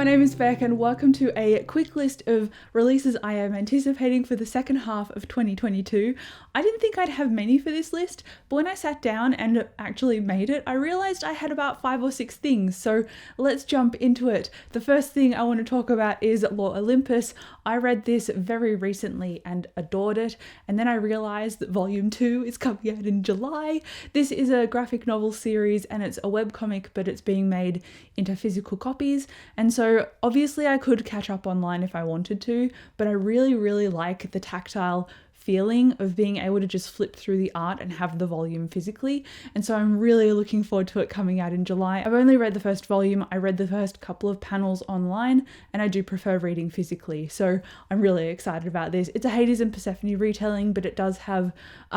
my name is Beck and welcome to a quick list of releases I am anticipating for the second half of 2022. I didn't think I'd have many for this list, but when I sat down and actually made it, I realized I had about 5 or 6 things, so let's jump into it. The first thing I want to talk about is Lore Olympus. I read this very recently and adored it, and then I realized that Volume 2 is coming out in July. This is a graphic novel series and it's a webcomic, but it's being made into physical copies, and so obviously I could catch up online if I wanted to, but I really like the tactile feeling of being able to just flip through the art and have the volume physically, and so I'm really looking forward to it coming out in July. I've only read the first volume, I read the first couple of panels online, and I do prefer reading physically, so I'm really excited about this. It's a Hades and Persephone retelling, but it does have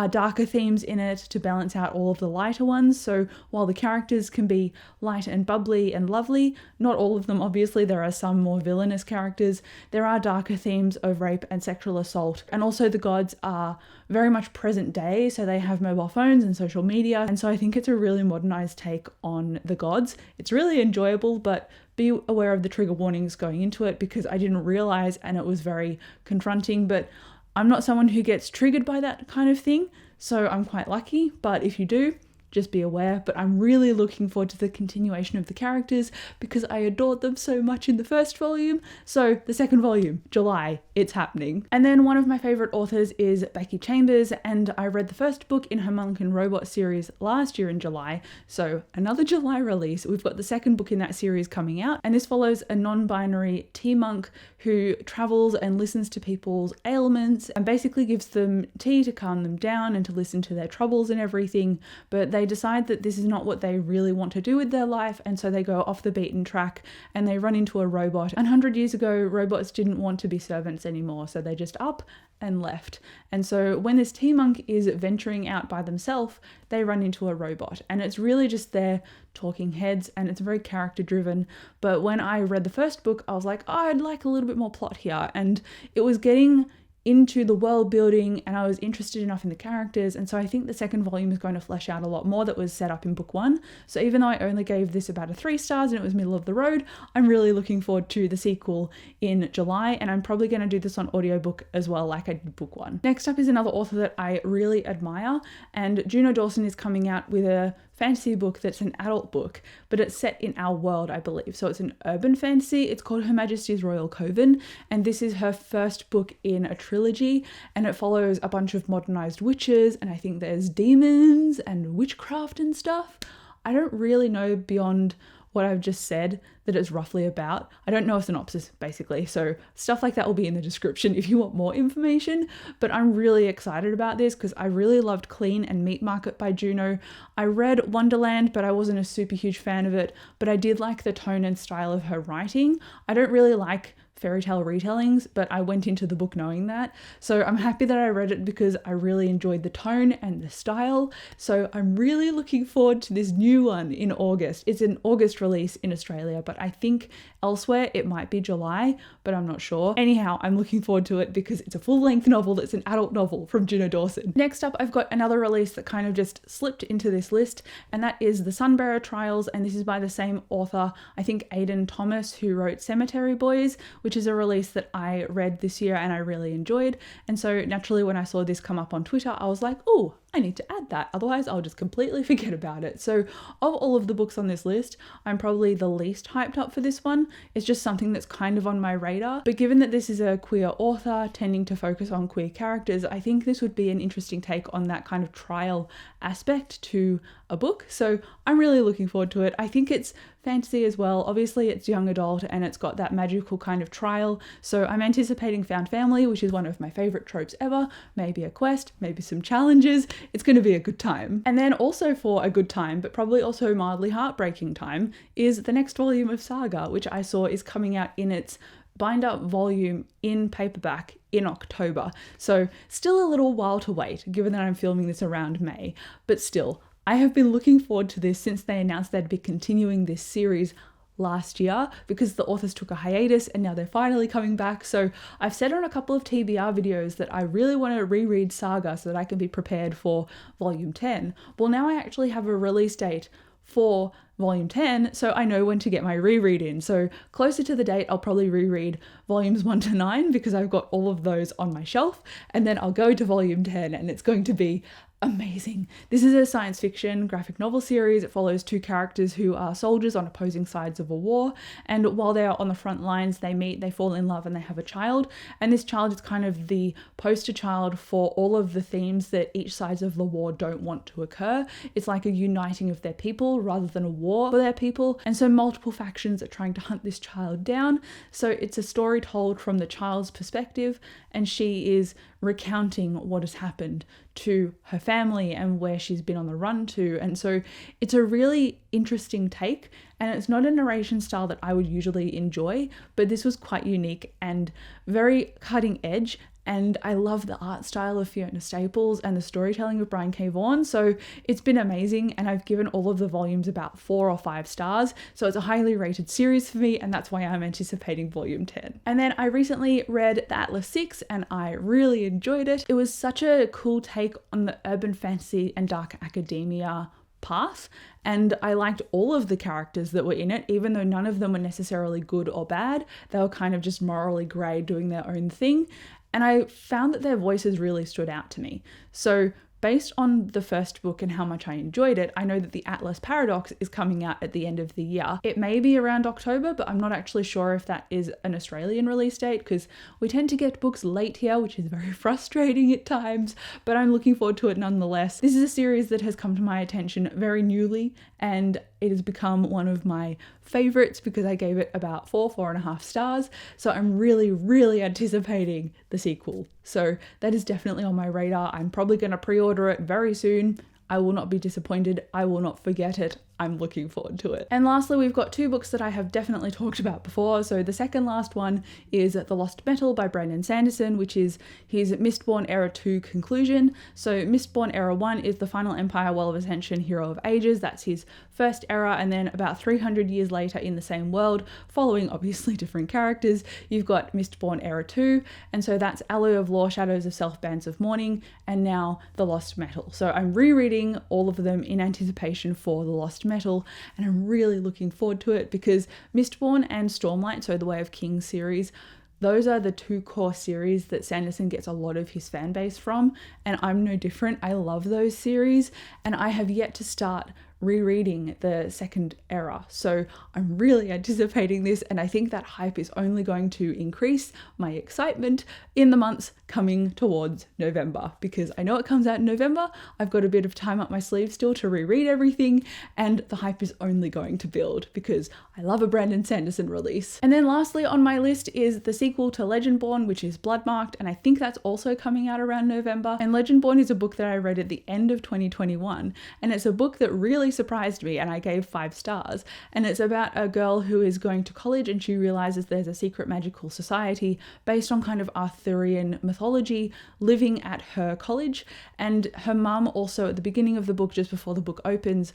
darker themes in it to balance out all of the lighter ones, so while the characters can be light and bubbly and lovely, not all of them obviously, there are some more villainous characters, there are darker themes of rape and sexual assault, and also the gods are very much present day, so they have mobile phones and social media, and so I think it's a really modernized take on the gods. It's really enjoyable, but be aware of the trigger warnings going into it because I didn't realize, and it was very confronting, but I'm not someone who gets triggered by that kind of thing, so I'm quite lucky, but if you do, just be aware. But I'm really looking forward to the continuation of the characters because I adored them so much in the first volume. So the second volume, July, it's happening. And then one of my favorite authors is Becky Chambers, and I read the first book in her Monken Robot series last year in July, so another July release. We've got the second book in that series coming out, and this follows a non-binary tea monk who travels and listens to people's ailments and basically gives them tea to calm them down and to listen to their troubles and everything, but they decide that this is not what they really want to do with their life, and so they go off the beaten track and they run into a robot. 100 years ago, robots didn't want to be servants anymore, so they just up and left. And so when this tea monk is venturing out by themselves, they run into a robot, and it's really just their talking heads, and it's very character driven. But when I read the first book, I was like, oh, I'd like a little bit more plot here, and it was getting into the world building and I was interested enough in the characters, and so I think the second volume is going to flesh out a lot more that was set up in book 1. So even though I only gave this about a 3 stars and it was middle of the road, I'm really looking forward to the sequel in July, and I'm probably going to do this on audiobook as well like I did book 1. Next up is another author that I really admire, and Juno Dawson is coming out with a fantasy book that's an adult book, but it's set in our world, I believe. So it's an urban fantasy. It's called Her Majesty's Royal Coven, and this is her first book in a trilogy, and it follows a bunch of modernized witches, and I think there's demons and witchcraft and stuff. I don't really know beyond what I've just said that it's roughly about. I don't know a synopsis, basically, so stuff like that will be in the description if you want more information, but I'm really excited about this because I really loved Clean and Meat Market by Juno. I read Wonderland, but I wasn't a super huge fan of it, but I did like the tone and style of her writing. I don't really like fairy tale retellings, but I went into the book knowing that. So I'm happy that I read it because I really enjoyed the tone and the style. So I'm really looking forward to this new one in August. It's an August release in Australia, but I think elsewhere it might be July, but I'm not sure. Anyhow, I'm looking forward to it because it's a full-length novel that's an adult novel from Juno Dawson. Next up, I've got another release that kind of just slipped into this list, and that is the Sunbearer Trials, and this is by the same author, I think Aidan Thomas, who wrote Cemetery Boys, which is a release that I read this year and I really enjoyed. And so naturally when I saw this come up on Twitter, I was like, oh, I need to add that, otherwise I'll just completely forget about it. So of all of the books on this list, I'm probably the least hyped up for this one. It's just something that's kind of on my radar. But given that this is a queer author tending to focus on queer characters, I think this would be an interesting take on that kind of trial aspect to a book. So I'm really looking forward to it. I think it's fantasy as well. Obviously it's young adult and it's got that magical kind of trial. So I'm anticipating found family, which is one of my favorite tropes ever. Maybe a quest, maybe some challenges. It's going to be a good time. And then also for a good time, but probably also mildly heartbreaking time, is the next volume of Saga, which I saw is coming out in its bind-up volume in paperback in October. So still a little while to wait, given that I'm filming this around May, but still, I have been looking forward to this since they announced they'd be continuing this series last year because the authors took a hiatus and now they're finally coming back. So I've said on a couple of TBR videos that I really want to reread Saga so that I can be prepared for volume 10. Well, now I actually have a release date for volume 10, so I know when to get my reread in. So closer to the date, I'll probably reread volumes 1 to 9 because I've got all of those on my shelf, and then I'll go to volume 10 and it's going to be amazing. This is a science fiction graphic novel series. It follows two characters who are soldiers on opposing sides of a war, and while they are on the front lines, they meet, they fall in love, and they have a child. And this child is kind of the poster child for all of the themes that each sides of the war don't want to occur. It's like a uniting of their people rather than a war for their people, and so multiple factions are trying to hunt this child down. So it's a story told from the child's perspective, and she is recounting what has happened to her family and where she's been on the run to. And so it's a really interesting take, and it's not a narration style that I would usually enjoy, but this was quite unique and very cutting edge. And I love the art style of Fiona Staples and the storytelling of Brian K. Vaughan. So it's been amazing, and I've given all of the volumes about 4 or 5 stars. So it's a highly rated series for me, and that's why I'm anticipating volume 10. And then I recently read The Atlas 6 and I really enjoyed it. It was such a cool take on the urban fantasy and dark academia path, and I liked all of the characters that were in it, even though none of them were necessarily good or bad. They were kind of just morally grey, doing their own thing. And I found that their voices really stood out to me. So based on the first book and how much I enjoyed it, I know that the Atlas Paradox is coming out at the end of the year. It may be around October, but I'm not actually sure if that is an Australian release date, because we tend to get books late here, which is very frustrating at times, but I'm looking forward to it nonetheless. This is a series that has come to my attention very newly, and it has become one of my favorites because I gave it about 4.5 stars. So I'm really, really anticipating the sequel. So that is definitely on my radar. I'm probably going to pre-order it very soon. I will not be disappointed. I will not forget it. I'm looking forward to it. And lastly, we've got 2 books that I have definitely talked about before. So the second last one is The Lost Metal by Brandon Sanderson, which is his Mistborn Era 2 conclusion. So Mistborn Era 1 is the Final Empire, Well of Ascension, Hero of Ages. That's his first era. And then about 300 years later in the same world, following obviously different characters, you've got Mistborn Era 2. And so that's Alloy of Law, Shadows of Self, Bands of Mourning, and now The Lost Metal. So I'm rereading all of them in anticipation for The Lost Metal, and I'm really looking forward to it because Mistborn and Stormlight, so the Way of Kings series, those are the 2 core series that Sanderson gets a lot of his fan base from, and I'm no different. I love those series, and I have yet to start rereading the second era. So I'm really anticipating this, and I think that hype is only going to increase my excitement in the months coming towards November, because I know it comes out in November. I've got a bit of time up my sleeve still to reread everything, and the hype is only going to build because I love a Brandon Sanderson release. And then lastly on my list is the sequel to Legendborn, which is Bloodmarked, and I think that's also coming out around November. And Legendborn is a book that I read at the end of 2021, and it's a book that really surprised me, and I gave 5 stars. And it's about a girl who is going to college, and she realizes there's a secret magical society based on kind of Arthurian mythology living at her college. And her mum also at the beginning of the book, just before the book opens,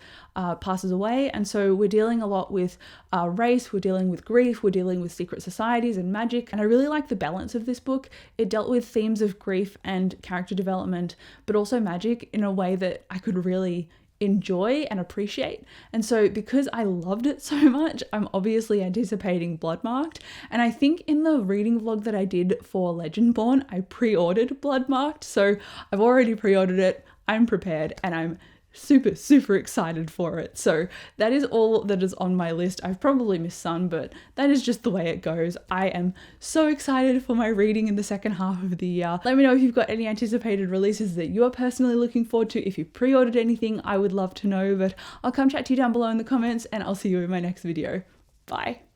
passes away. And so we're dealing a lot with race, we're dealing with grief, we're dealing with secret societies and magic. And I really like the balance of this book. It dealt with themes of grief and character development, but also magic in a way that I could really enjoy and appreciate. And so because I loved it so much, I'm obviously anticipating Bloodmarked. And I think in the reading vlog that I did for Legendborn, I pre-ordered Bloodmarked. So I've already pre-ordered it. I'm prepared, and I'm super, super excited for it. So that is all that is on my list. I've probably missed some, but that is just the way it goes. I am so excited for my reading in the second half of the year. Let me know if you've got any anticipated releases that you're personally looking forward to. If you pre-ordered anything, I would love to know, but I'll come chat to you down below in the comments, and I'll see you in my next video. Bye.